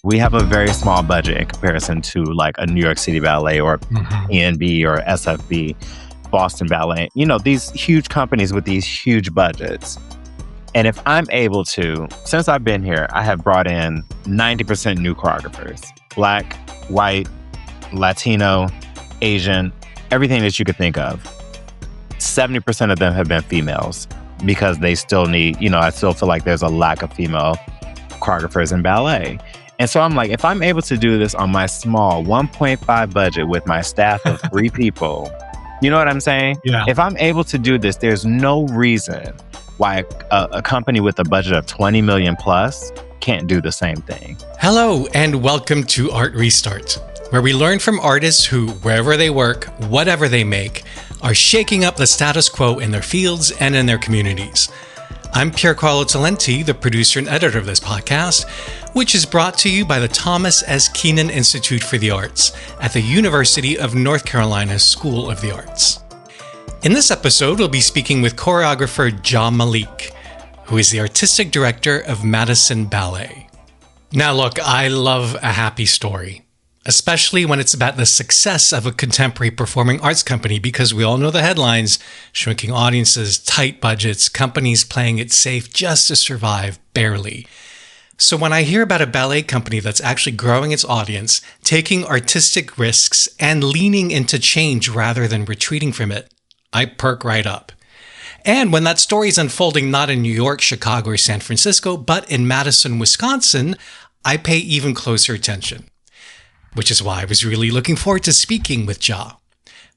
We have a very small budget in comparison to like a New York City Ballet or ENB or SFB, Boston Ballet. You know, these huge companies with these huge budgets. And if I'm able to, since I've been here, I have brought in 90% new choreographers. Black, white, Latino, Asian, everything that you could think of. 70% of them have been females because they still need, you know, I still feel like there's a lack of female choreographers in ballet. And so I'm like, if I'm able to do this on my small 1.5 budget with my staff of 3 people, you know what I'm saying? Yeah. If I'm able to do this, there's no reason why a company with a budget of 20 million plus can't do the same thing. Hello, and welcome to Art Restart, where we learn from artists who, wherever they work, whatever they make, are shaking up the status quo in their fields and in their communities. I'm Piercarlo Talenti, the producer and editor of this podcast, which is brought to you by the Thomas S. Keenan Institute for the Arts at the University of North Carolina School of the Arts. In this episode, we'll be speaking with choreographer Malik, who is the artistic director of Madison Ballet. Now look, I love a happy story, especially when it's about the success of a contemporary performing arts company, because we all know the headlines: shrinking audiences, tight budgets, companies playing it safe just to survive, barely. So when I hear about a ballet company that's actually growing its audience, taking artistic risks, and leaning into change rather than retreating from it, I perk right up. And when that story is unfolding not in New York, Chicago, or San Francisco, but in Madison, Wisconsin, I pay even closer attention. Which is why I was really looking forward to speaking with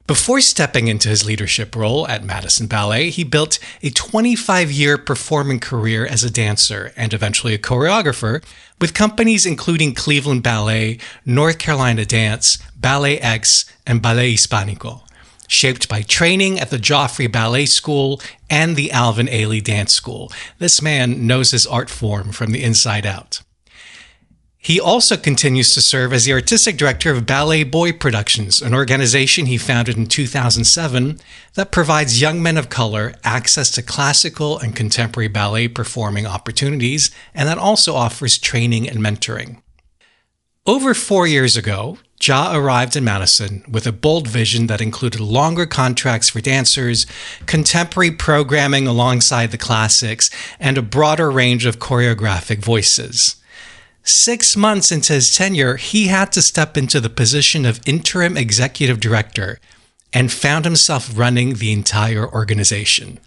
Before stepping into his leadership role at Madison Ballet, he built a 25-year performing career as a dancer and eventually a choreographer with companies including Cleveland Ballet, North Carolina Dance, BalletX, and Ballet Hispánico, shaped by training at the Joffrey Ballet School and the Alvin Ailey Dance School. This man knows his art form from the inside out. He also continues to serve as the artistic director of Ballet Boy Productions, an organization he founded in 2007 that provides young men of color access to classical and contemporary ballet performing opportunities, and that also offers training and mentoring. Over 4 years ago, arrived in Madison with a bold vision that included longer contracts for dancers, contemporary programming alongside the classics, and a broader range of choreographic voices. 6 months into his tenure, he had to step into the position of interim executive director and found himself running the entire organization.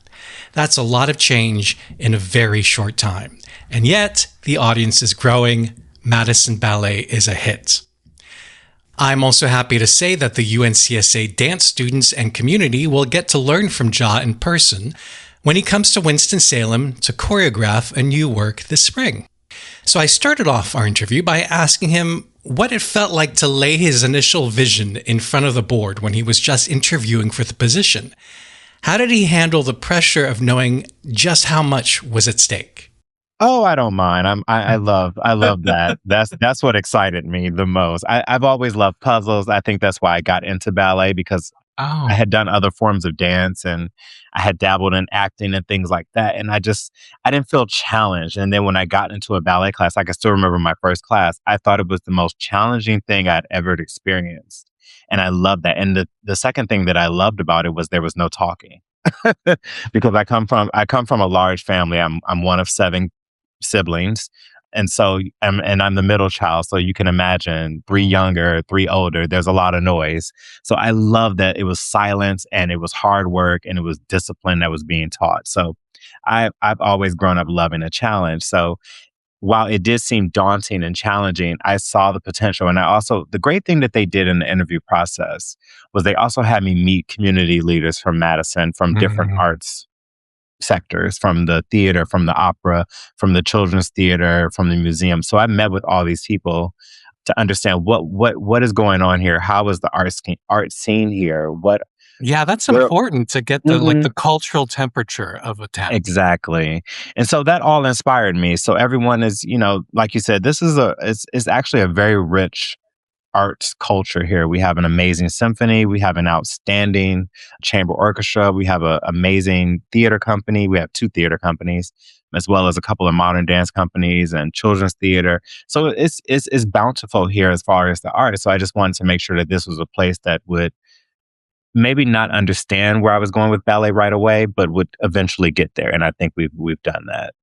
That's a lot of change in a very short time. And yet, the audience is growing. Madison Ballet is a hit. I'm also happy to say that the UNCSA dance students and community will get to learn from in person when he comes to Winston-Salem to choreograph a new work this spring. So I started off our interview by asking him what it felt like to lay his initial vision in front of the board when he was just interviewing for the position. How did he handle the pressure of knowing just how much was at stake? Oh, I don't mind. I love that. That's what excited me the most. I've always loved puzzles. I think that's why I got into ballet, because I had done other forms of dance and I had dabbled in acting and things like that. And I didn't feel challenged. And then when I got into a ballet class, I can still remember my first class, I thought it was the most challenging thing I'd ever experienced. And I loved that. And the second thing that I loved about it was there was no talking. Because I come from a large family. I'm one of 7 siblings. And so, I'm the middle child. So you can imagine 3 younger, 3 older, there's a lot of noise. So I love that it was silence and it was hard work and it was discipline that was being taught. So I've always grown up loving a challenge. So while it did seem daunting and challenging, I saw the potential. And the great thing that they did in the interview process was they also had me meet community leaders from Madison, from different arts sectors, from the theater, from the opera, from the children's theater, from the museum. So I met with all these people to understand what is going on here. How is the art scene here? Yeah, that's important to get the cultural temperature of a town. Exactly. And so that all inspired me. So everyone is, like you said, this is it's actually a very rich arts culture here. We have an amazing symphony. We have an outstanding chamber orchestra. We have an amazing theater company. We have two theater companies, as well as a couple of modern dance companies and children's theater. So it's bountiful here as far as the art. So I just wanted to make sure that this was a place that would maybe not understand where I was going with ballet right away, but would eventually get there. And I think we've done that.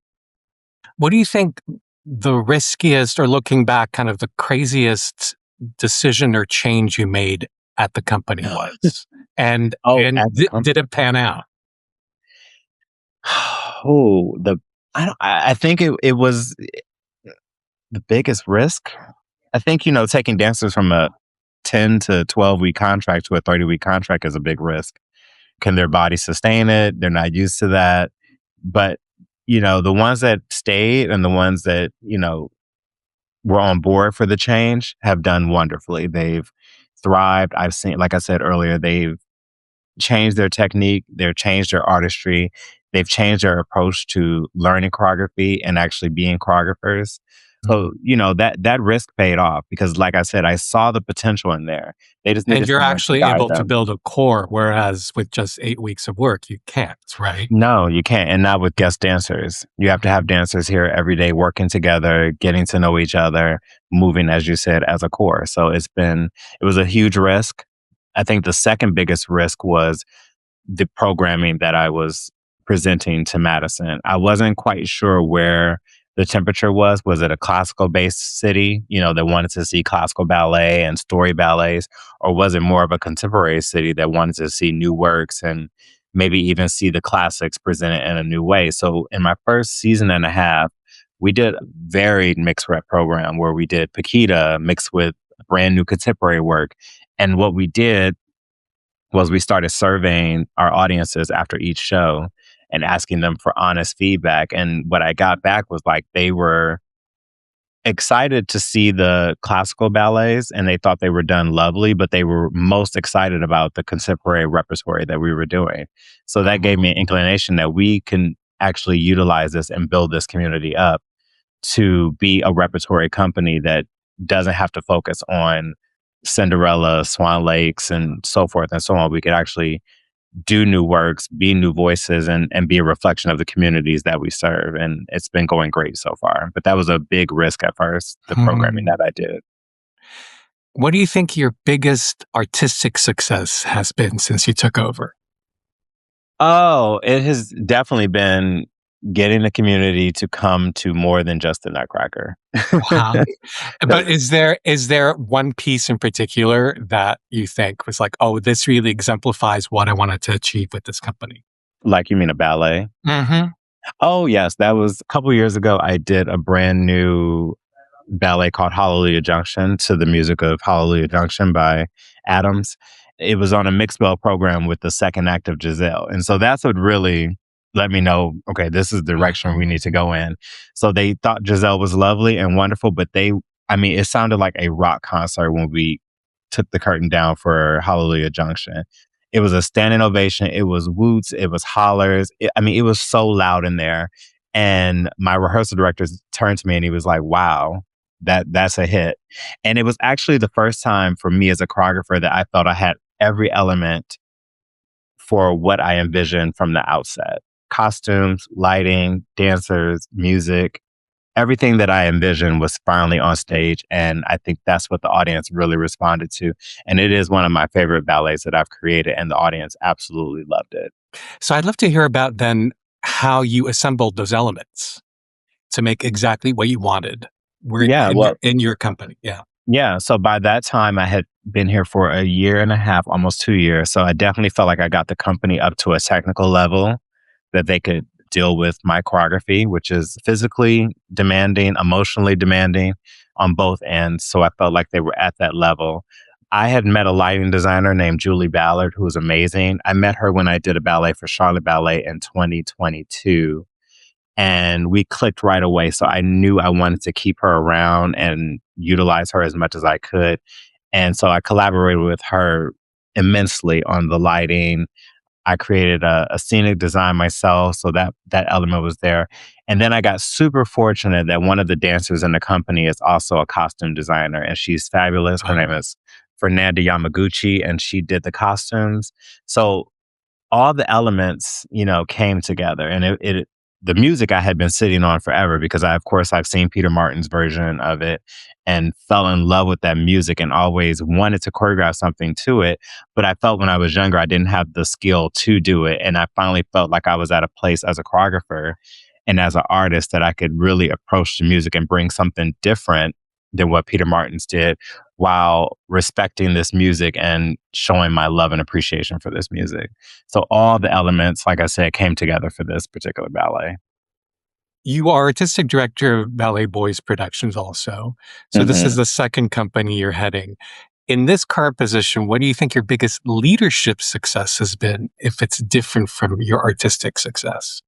What do you think the riskiest, or looking back, kind of the craziest decision or change you made at the company was? And, did it pan out? Oh, I think it was the biggest risk. I think, taking dancers from a 10 to 12-week contract to a 30-week contract is a big risk. Can their body sustain it? They're not used to that. But, the ones that stayed and the ones that, were on board for the change have done wonderfully. They've thrived. I've seen, like I said earlier, they've changed their technique, they've changed their artistry, they've changed their approach to learning choreography and actually being choreographers. So, that risk paid off because, like I said, I saw the potential in there. They just and you're actually able to build a core, whereas with just 8 weeks of work, you can't, right? No, you can't. And not with guest dancers. You have to have dancers here every day working together, getting to know each other, moving, as you said, as a core. So it was a huge risk. I think the second biggest risk was the programming that I was presenting to Madison. I wasn't quite sure where the temperature was. Was it a classical based city, that wanted to see classical ballet and story ballets? Or was it more of a contemporary city that wanted to see new works and maybe even see the classics presented in a new way? So in my first season and a half, we did a varied mixed rep program where we did Paquita mixed with brand new contemporary work. And what we did was we started surveying our audiences after each show and asking them for honest feedback. And what I got back was like, they were excited to see the classical ballets and they thought they were done lovely, but they were most excited about the contemporary repertory that we were doing. So that gave me an inclination that we can actually utilize this and build this community up to be a repertory company that doesn't have to focus on Cinderella, Swan Lakes, and so forth and so on. We could actually do new works, be new voices, and be a reflection of the communities that we serve. And it's been going great so far. But that was a big risk at first, the programming that I did. What do you think your biggest artistic success has been since you took over? Oh, it has definitely been getting the community to come to more than just the Nutcracker. Wow. But is there one piece in particular that you think was like, oh, this really exemplifies what I wanted to achieve with this company? Like, you mean a ballet? Mm-hmm. Oh, yes. That was a couple years ago. I did a brand new ballet called Hallelujah Junction to the music of Hallelujah Junction by Adams. It was on a mixed bell program with the second act of Giselle. And so that's what really let me know, okay, this is the direction we need to go in. So they thought Giselle was lovely and wonderful, but it sounded like a rock concert when we took the curtain down for Hallelujah Junction. It was a standing ovation. It was woots. It was hollers. It was so loud in there. And my rehearsal director turned to me and he was like, wow, that's a hit. And it was actually the first time for me as a choreographer that I felt I had every element for what I envisioned from the outset. Costumes, lighting, dancers, music, everything that I envisioned was finally on stage. And I think that's what the audience really responded to. And it is one of my favorite ballets that I've created, and the audience absolutely loved it. So I'd love to hear about then how you assembled those elements to make exactly what you wanted in your company. Yeah. Yeah. So by that time, I had been here for a year and a half, almost 2 years. So I definitely felt like I got the company up to a technical level that they could deal with my choreography, which is physically demanding, emotionally demanding on both ends. So I felt like they were at that level. I had met a lighting designer named Julie Ballard, who was amazing. I met her when I did a ballet for Charlotte Ballet in 2022. And we clicked right away. So I knew I wanted to keep her around and utilize her as much as I could. And so I collaborated with her immensely on the lighting, I created a scenic design myself, so that element was there. And then I got super fortunate that one of the dancers in the company is also a costume designer, and she's fabulous. Her name is Fernanda Yamaguchi, and she did the costumes. So all the elements, came together, and the music I had been sitting on forever because of course, I've seen Peter Martin's version of it and fell in love with that music and always wanted to choreograph something to it. But I felt when I was younger, I didn't have the skill to do it. And I finally felt like I was at a place as a choreographer and as an artist that I could really approach the music and bring something different than what Peter Martin's did while respecting this music and showing my love and appreciation for this music. So all the elements, like I said, came together for this particular ballet. You are artistic director of Ballet Boy Productions also. So this is the second company you're heading. In this current position, what do you think your biggest leadership success has been if it's different from your artistic success?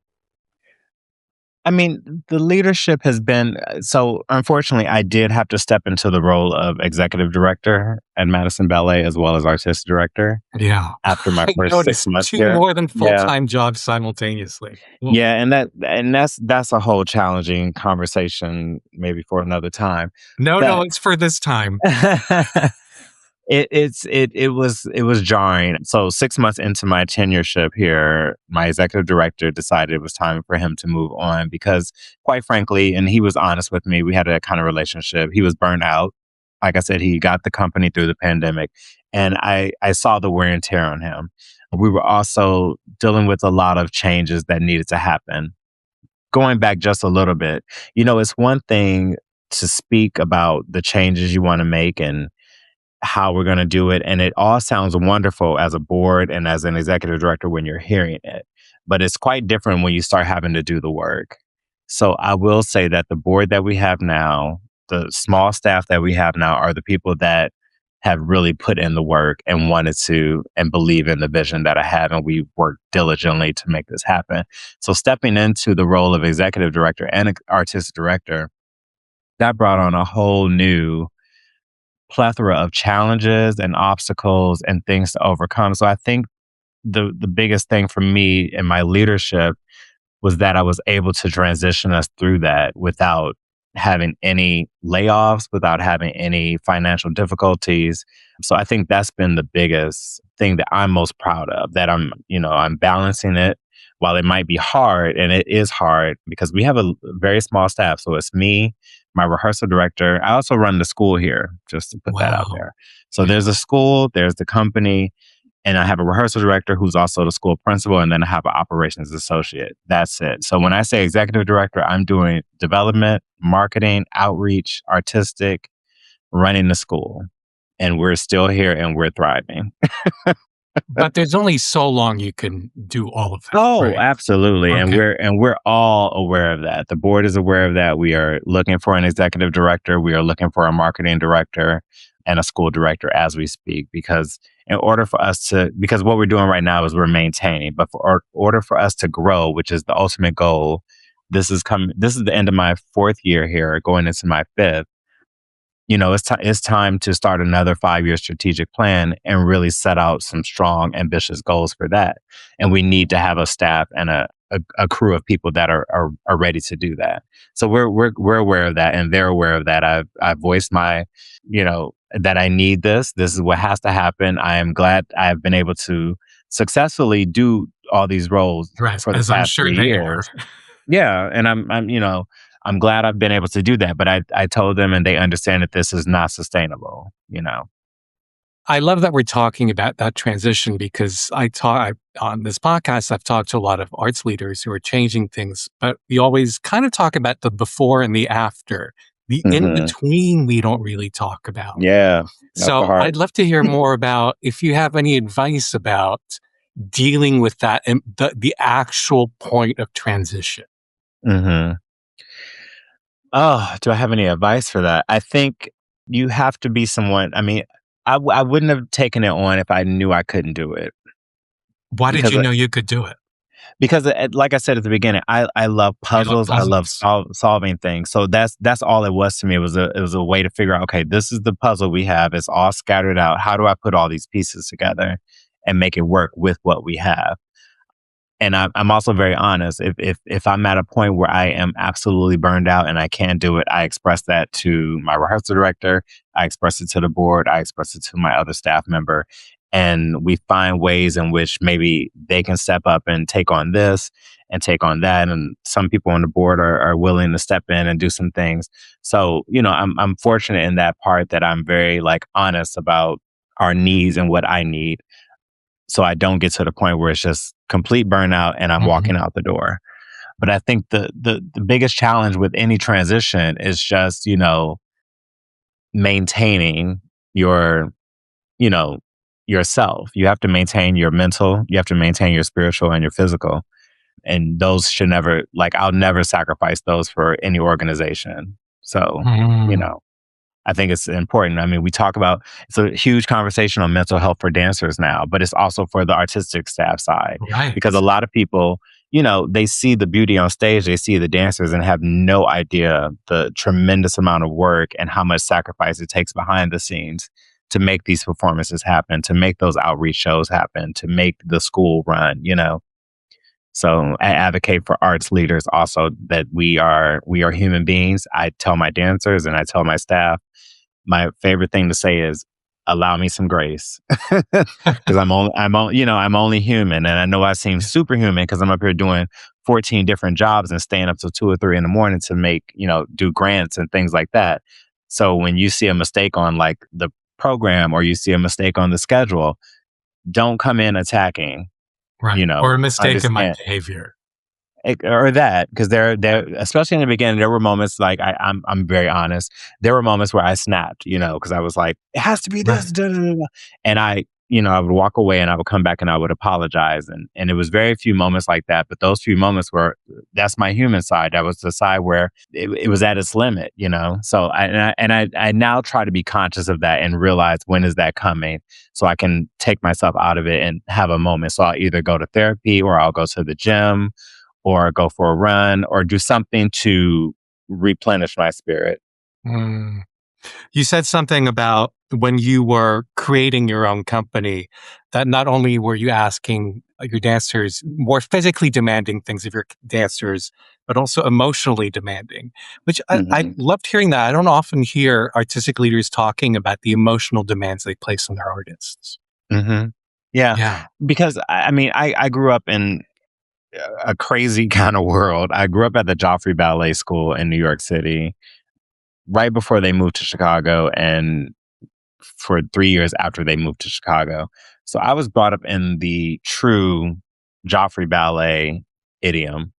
I mean, the leadership has been so unfortunately, I did have to step into the role of executive director at Madison Ballet as well as artistic director. Yeah. After my first 6 months two here. more than full-time jobs simultaneously. Well, yeah, and that's a whole challenging conversation maybe for another time. No, it's for this time. It was jarring. So 6 months into my tenureship here, my executive director decided it was time for him to move on because, quite frankly, and he was honest with me, we had a kind of relationship. He was burnt out. Like I said, he got the company through the pandemic, and I saw the wear and tear on him. We were also dealing with a lot of changes that needed to happen. Going back just a little bit, it's one thing to speak about the changes you want to make and how we're going to do it. And it all sounds wonderful as a board and as an executive director when you're hearing it. But it's quite different when you start having to do the work. So I will say that the board that we have now, the small staff that we have now are the people that have really put in the work and wanted to and believe in the vision that I have. And we work diligently to make this happen. So stepping into the role of executive director and artistic director, that brought on a whole new plethora of challenges and obstacles and things to overcome. So I think the biggest thing for me in my leadership was that I was able to transition us through that without having any layoffs, without having any financial difficulties. So I think that's been the biggest thing that I'm most proud of, that I'm balancing it while it might be hard, and it is hard because we have a very small staff. So it's me, my rehearsal director. I also run the school here, just to put that out there. So there's a school, there's the company, and I have a rehearsal director who's also the school principal, and then I have an operations associate. That's it. So when I say executive director, I'm doing development, marketing, outreach, artistic, running the school. And we're still here and we're thriving. But there's only so long you can do all of that. Oh, right? Absolutely. Okay. And we're all aware of that. The board is aware of that. We are looking for an executive director. We are looking for a marketing director and a school director as we speak, because in order for us to, because what we're doing right now is we're maintaining, but for order for us to grow, which is the ultimate goal, this is the end of my 4th year here, going into my 5th. It's time to start another 5-year strategic plan and really set out some strong, ambitious goals for that. And we need to have a staff and a crew of people that are ready to do that. So we're aware of that, and they're aware of that. I've voiced my, that I need this. This is what has to happen. I am glad I've been able to successfully do all these roles for the past 3 years. Yeah, and I'm glad I've been able to do that, but I told them, and they understand that this is not sustainable, I love that we're talking about that transition, because on this podcast, I've talked to a lot of arts leaders who are changing things, but we always kind of talk about the before and the after. The in-between, we don't really talk about. Yeah. So I'd love to hear more about if you have any advice about dealing with that and the actual point of transition. Oh, do I have any advice for that? I think you have to be someone. I mean, I wouldn't have taken it on if I knew I couldn't do it. Why did you know you could do it? Because, like I said at the beginning, I love puzzles. I love solving things. So that's all it was to me. It was a way to figure out, okay, this is the puzzle we have. It's all scattered out. How do I put all these pieces together and make it work with what we have. And I'm also very honest. If I'm at a point where I am absolutely burned out and I can't do it, I express that to my rehearsal director. I express it to the board. I express it to my other staff member. And we find ways in which maybe they can step up and take on this and take on that. And some people on the board are willing to step in and do some things. So, I'm fortunate in that part that I'm very honest about our needs and what I need. So I don't get to the point where it's just complete burnout and I'm walking out the door. But I think the biggest challenge with any transition is just, maintaining your, yourself. You have to maintain your mental, you have to maintain your spiritual and your physical. And those should never, I'll never sacrifice those for any organization. So, I think it's important. I mean, we talk about, it's a huge conversation on mental health for dancers now, but it's also for the artistic staff side. Right. Because a lot of people, they see the beauty on stage, they see the dancers and have no idea the tremendous amount of work and how much sacrifice it takes behind the scenes to make these performances happen, to make those outreach shows happen, to make the school run, So I advocate for arts leaders also that we are human beings. I tell my dancers and I tell my staff, my favorite thing to say is, allow me some grace, because I'm only human, and I know I seem superhuman because I'm up here doing 14 different jobs and staying up till 2 or 3 in the morning to make do grants and things like that. So when you see a mistake on the program or you see a mistake on the schedule, don't come in attacking. Right. Or a mistake in my behavior. Or that, because there, especially in the beginning, there were moments I'm very honest. There were moments where I snapped, because I was like, it has to be this, and I would walk away and I would come back and I would apologize, and it was very few moments like that. But those few moments that's my human side. That was the side where it was at its limit, So I now try to be conscious of that and realize when is that coming, so I can take myself out of it and have a moment. So I'll either go to therapy or I'll go to the gym, or go for a run, or do something to replenish my spirit. You said something about when you were creating your own company, that not only were you asking your dancers more physically demanding things of your dancers, but also emotionally demanding, which I loved hearing that. I don't often hear artistic leaders talking about the emotional demands they place on their artists. Yeah. Because I grew up in a crazy kind of world. I grew up at the Joffrey Ballet School in New York City right before they moved to Chicago, and for 3 years after they moved to Chicago. So I was brought up in the true Joffrey Ballet idiom.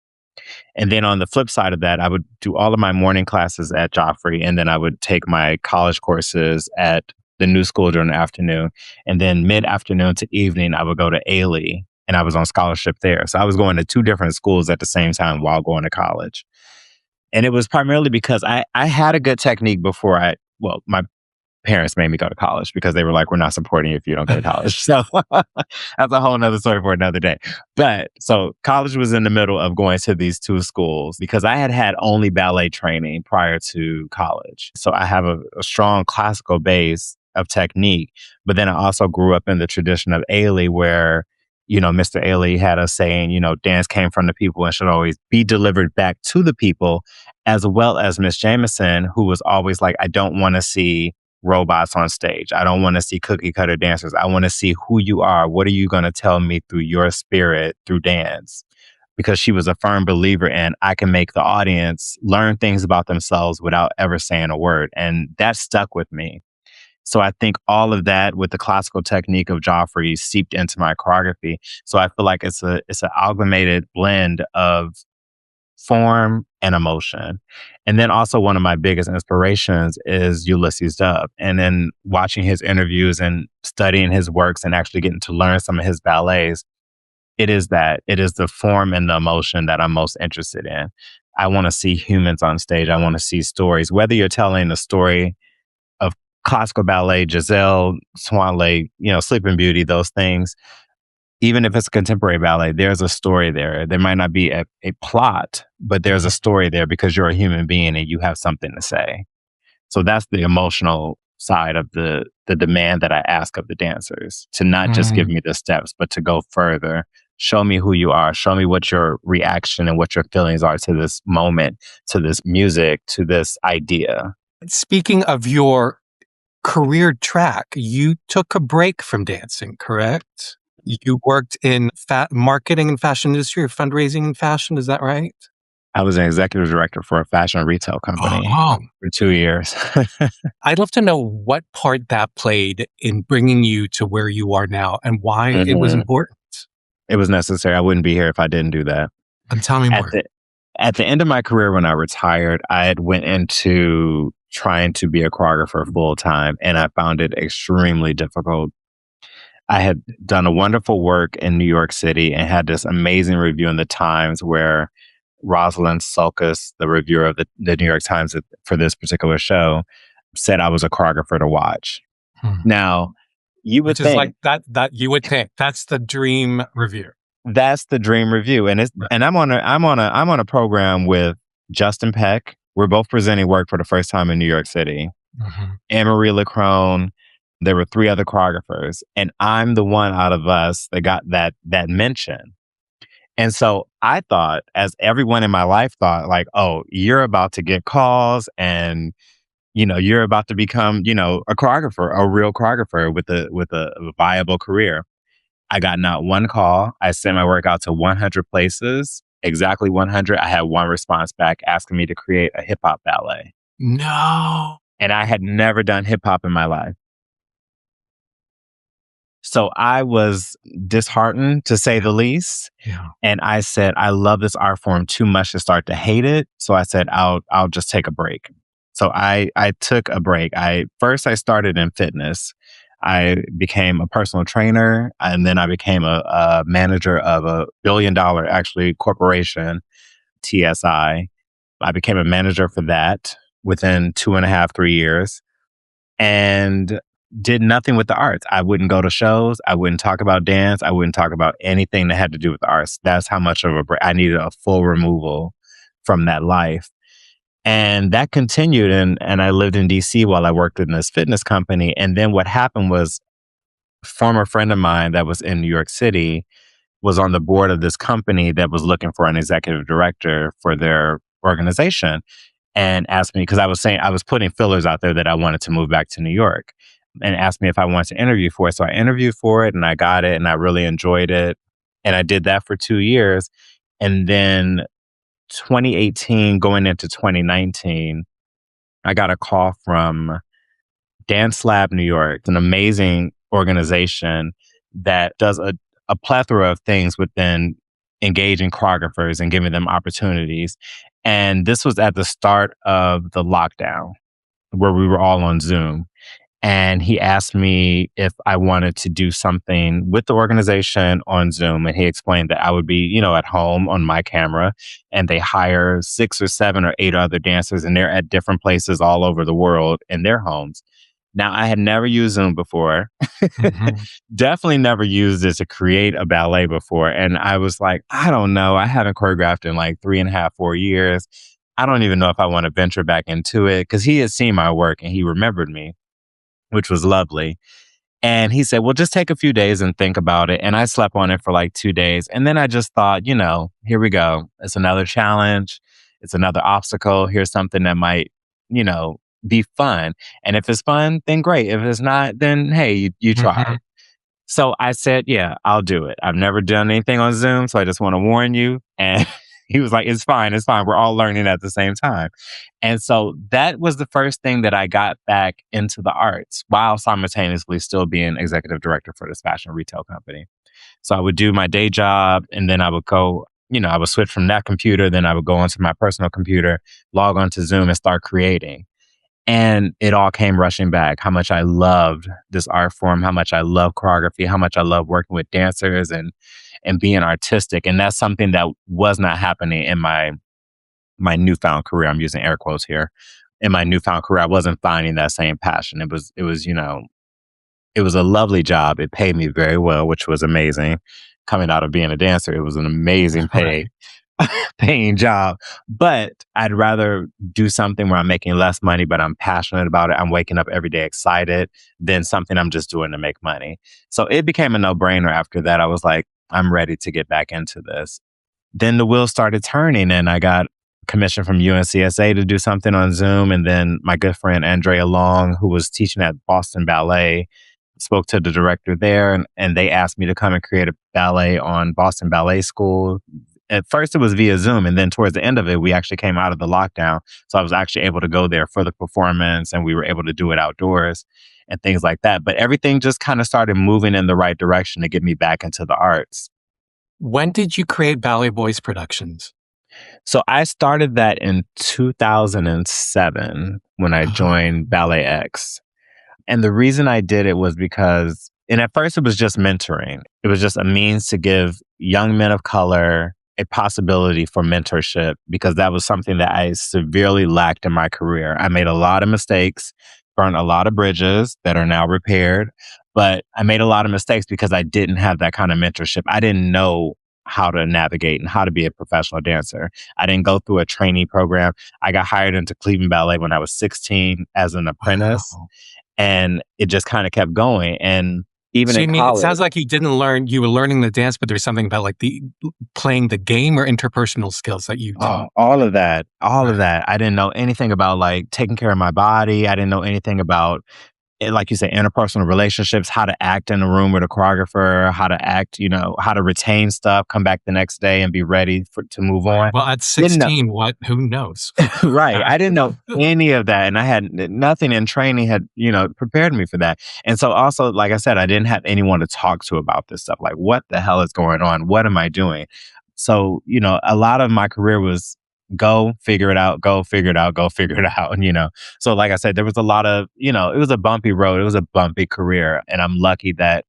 And then on the flip side of that, I would do all of my morning classes at Joffrey, and then I would take my college courses at the new school during the afternoon. And then mid-afternoon to evening, I would go to Ailey, and I was on scholarship there. So I was going to 2 different schools at the same time while going to college. And it was primarily because I had a good technique before my parents made me go to college, because they were like, we're not supporting you if you don't go to college. So that's a whole nother story for another day. But so college was in the middle of going to these 2 schools, because I had only ballet training prior to college. So I have a strong classical base of technique. But then I also grew up in the tradition of Ailey, where Mr. Ailey had us saying, dance came from the people and should always be delivered back to the people, as well as Miss Jameson, who was always like, I don't want to see robots on stage. I don't want to see cookie cutter dancers. I want to see who you are. What are you going to tell me through your spirit, through dance? Because she was a firm believer in, I can make the audience learn things about themselves without ever saying a word. And that stuck with me. So I think all of that with the classical technique of Joffrey seeped into my choreography. So I feel like it's an amalgamated blend of form and emotion. And then also one of my biggest inspirations is Ulysses Dove. And then watching his interviews and studying his works and actually getting to learn some of his ballets, it is the form and the emotion that I'm most interested in. I want to see humans on stage. I want to see stories, whether you're telling the story of classical ballet, Giselle, Swan Lake, Sleeping Beauty, those things. Even if it's a contemporary ballet, there's a story there. There might not be a plot, but there's a story there because you're a human being and you have something to say. So that's the emotional side of the demand that I ask of the dancers, to not just give me the steps, but to go further. Show me who you are. Show me what your reaction and what your feelings are to this moment, to this music, to this idea. Speaking of your career track, you took a break from dancing, correct? You worked in marketing and fashion industry, or fundraising and fashion. Is that right? I was an executive director for a fashion retail company for 2 years. I'd love to know what part that played in bringing you to where you are now and why it was important. It was necessary. I wouldn't be here if I didn't do that. And tell me more. At the end of my career, when I retired, I had went into trying to be a choreographer full time, and I found it extremely difficult. I had done a wonderful work in New York City and had this amazing review in the Times where Rosalind Sulcus, the reviewer of the New York Times for this particular show, said I was a choreographer to watch. Now, you would think, like that you would think that's the dream review. That's the dream review, and I'm on a program with Justin Peck. We're both presenting work for the first time in New York City. Anne-Marie Lacrone. There were 3 other choreographers, and I'm the one out of us that got that mention. And so I thought, as everyone in my life thought, like, oh, you're about to get calls, and you're about to become, a choreographer, a real choreographer with a viable career. I got not one call. I sent my work out to 100 places, exactly 100. I had one response back asking me to create a hip hop ballet. No. And I had never done hip hop in my life. So I was disheartened, to say the least. Yeah. And I said, I love this art form too much to start to hate it. So I said, I'll just take a break. So I took a break. First I started in fitness. I became a personal trainer, and then I became a manager of a $1 billion actually corporation, TSI. I became a manager for that within 2.5, 3 years, and did nothing with the arts. I wouldn't go to shows. I wouldn't talk about dance. I wouldn't talk about anything that had to do with the arts. That's how much of a break. I needed a full removal from that life. And that continued, and I lived in DC while I worked in this fitness company. And then what happened was, a former friend of mine that was in New York City was on the board of this company that was looking for an executive director for their organization, and asked me, because I was putting fillers out there that I wanted to move back to New York, and asked me if I wanted to interview for it. So I interviewed for it, and I got it, and I really enjoyed it. And I did that for 2 years. And then 2018 going into 2019, I got a call from Dance Lab New York, an amazing organization that does a plethora of things within engaging choreographers and giving them opportunities. And this was at the start of the lockdown, where we were all on Zoom. And he asked me if I wanted to do something with the organization on Zoom. And he explained that I would be, at home on my camera, and they hire 6 or 7 or 8 other dancers, and they're at different places all over the world in their homes. Now, I had never used Zoom before. Definitely never used it to create a ballet before. And I was like, I don't know. I haven't choreographed in like 3.5, 4 years. I don't even know if I want to venture back into it, because he had seen my work and he remembered me, which was lovely. And he said, well, just take a few days and think about it. And I slept on it for like 2 days. And then I just thought, here we go. It's another challenge. It's another obstacle. Here's something that might, be fun. And if it's fun, then great. If it's not, then hey, you tried. So I said, yeah, I'll do it. I've never done anything on Zoom, so I just want to warn you. And he was like, it's fine. It's fine. We're all learning at the same time. And so that was the first thing that I got back into the arts, while simultaneously still being executive director for this fashion retail company. So I would do my day job, and then I would go, I would switch from that computer. Then I would go onto my personal computer, log onto Zoom, and start creating. And it all came rushing back, how much I loved this art form, how much I love choreography, how much I love working with dancers and being artistic. And that's something that was not happening in my newfound career. I'm using air quotes here. In my newfound career, I wasn't finding that same passion. It was, it was a lovely job. It paid me very well, which was amazing. Coming out of being a dancer, it was an amazing pay. paying job, but I'd rather do something where I'm making less money, but I'm passionate about it. I'm waking up every day excited than something I'm just doing to make money. So it became a no-brainer after that. I was like, I'm ready to get back into this. Then the wheels started turning and I got commission from UNCSA to do something on Zoom. And then my good friend Andrea Long, who was teaching at Boston Ballet, spoke to the director there and they asked me to come and create a ballet on Boston Ballet School. At first it was via Zoom, and then towards the end of it, we actually came out of the lockdown. So I was actually able to go there for the performance and we were able to do it outdoors and things like that. But everything just kind of started moving in the right direction to get me back into the arts. When did you create Ballet Boys Productions? So I started that in 2007 when I joined BalletX. And the reason I did it was because, and at first it was just mentoring. It was just a means to give young men of color a possibility for mentorship because that was something that I severely lacked in my career. I made a lot of mistakes, burned a lot of bridges that are now repaired, but I made a lot of mistakes because I didn't have that kind of mentorship. I didn't know how to navigate and how to be a professional dancer. I didn't go through a trainee program. I got hired into Cleveland Ballet when I was 16 as an apprentice. Wow. And it just kind of kept going. And even in college, it sounds like you didn't learn, you were learning the dance, but there's something about like the playing the game or interpersonal skills that you did. Oh, all of that. I didn't know anything about like taking care of my body. I didn't know anything about, like you say, interpersonal relationships, how to act in a room with a choreographer, how to act, how to retain stuff, come back the next day and be ready to move on. Well, at 16, who knows? Right. I didn't know any of that. And I had nothing in training had, prepared me for that. And so also, like I said, I didn't have anyone to talk to about this stuff. Like, what the hell is going on? What am I doing? So, a lot of my career was go figure it out, go figure it out, go figure it out. So like I said, there was a lot of, it was a bumpy road. It was a bumpy career. And I'm lucky that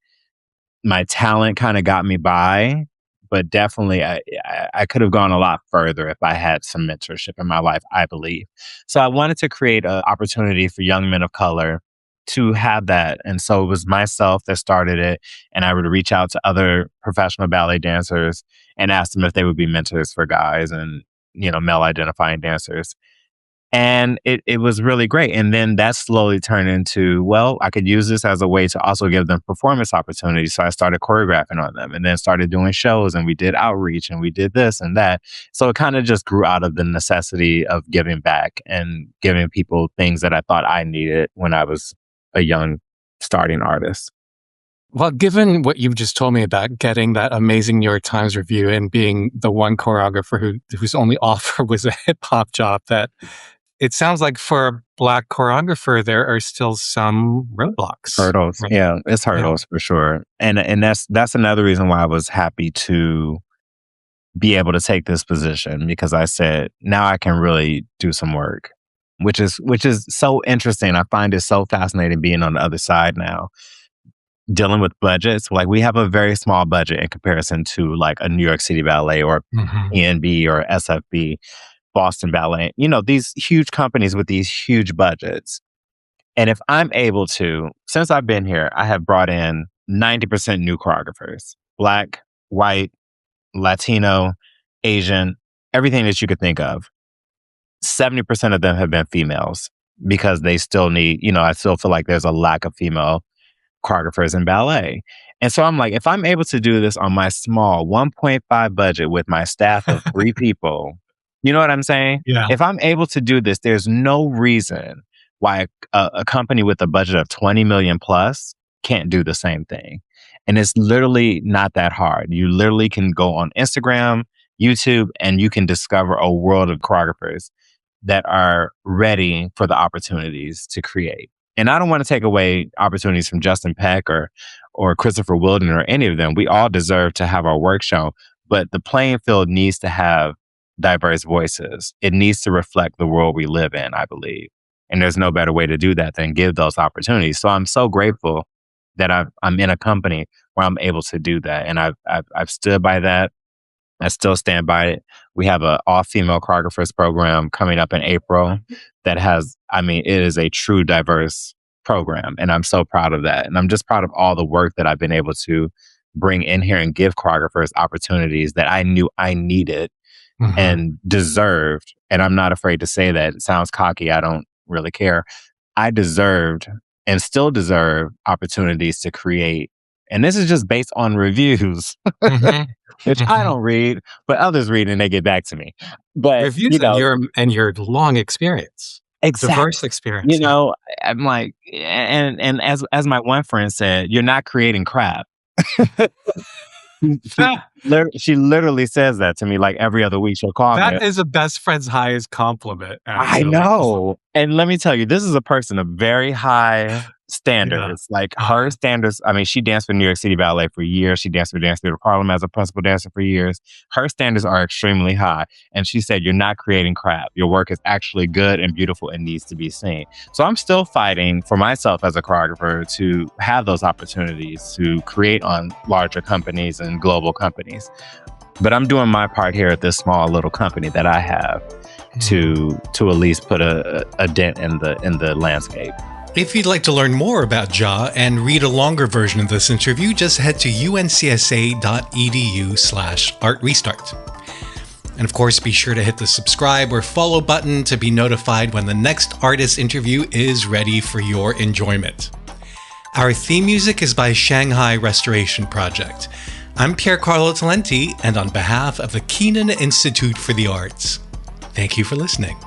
my talent kind of got me by, but definitely I could have gone a lot further if I had some mentorship in my life, I believe. So I wanted to create an opportunity for young men of color to have that. And so it was myself that started it. And I would reach out to other professional ballet dancers and ask them if they would be mentors for guys and male identifying dancers. And it was really great. And then that slowly turned into, well, I could use this as a way to also give them performance opportunities. So I started choreographing on them and then started doing shows and we did outreach and we did this and that. So it kind of just grew out of the necessity of giving back and giving people things that I thought I needed when I was a young starting artist. Well, given what you've just told me about getting that amazing New York Times review and being the one choreographer whose only offer was a hip hop job, that it sounds like for a Black choreographer, there are still some roadblocks. Hurdles. Right? Yeah, it's hurdles for sure. And that's another reason why I was happy to be able to take this position because I said, now I can really do some work, which is so interesting. I find it so fascinating being on the other side now. Dealing with budgets, like we have a very small budget in comparison to like a New York City Ballet or PNB or SFB, Boston Ballet, these huge companies with these huge budgets. And if I'm able to, since I've been here, I have brought in 90% new choreographers, Black, white, Latino, Asian, everything that you could think of. 70% of them have been females because they still need, I still feel like there's a lack of female choreographers in ballet. And so I'm like, if I'm able to do this on my small 1.5 budget with my staff of 3 people, you know what I'm saying? Yeah. If I'm able to do this, there's no reason why a company with a budget of 20 million plus can't do the same thing. And it's literally not that hard. You literally can go on Instagram, YouTube, and you can discover a world of choreographers that are ready for the opportunities to create. And I don't want to take away opportunities from Justin Peck or Christopher Wilden or any of them. We all deserve to have our work shown, but the playing field needs to have diverse voices. It needs to reflect the world we live in, I believe. And there's no better way to do that than give those opportunities. So I'm so grateful that I'm in a company where I'm able to do that. And I've stood by that. I still stand by it. We have an all-female choreographers program coming up in April that has, it is a true diverse program. And I'm so proud of that. And I'm just proud of all the work that I've been able to bring in here and give choreographers opportunities that I knew I needed and deserved, and I'm not afraid to say that. It sounds cocky. I don't really care. I deserved and still deserve opportunities to create. And this is just based on reviews, which I don't read, but others read and they get back to me. But reviews and your long experience. Diverse experience. You know, I'm like, and as my one friend said, you're not creating crap. She literally says that to me like every other week. She'll call me. That is a best friend's highest compliment. Actually. I know. And let me tell you, this is a person of very high standards. Like her standards, I mean, she danced for New York City Ballet for years. She danced for Dance Theater of Harlem as a principal dancer for years. Her standards are extremely high. And she said, you're not creating crap. Your work is actually good and beautiful and needs to be seen. So I'm still fighting for myself as a choreographer to have those opportunities to create on larger companies and global companies. But I'm doing my part here at this small little company that I have to at least put a dent in the landscape. If you'd like to learn more about Ja and read a longer version of this interview, just head to uncsa.edu/artrestart. And of course, be sure to hit the subscribe or follow button to be notified when the next artist interview is ready for your enjoyment. Our theme music is by Shanghai Restoration Project. I'm Pier Carlo Talenti, and on behalf of the Keenan Institute for the Arts, thank you for listening.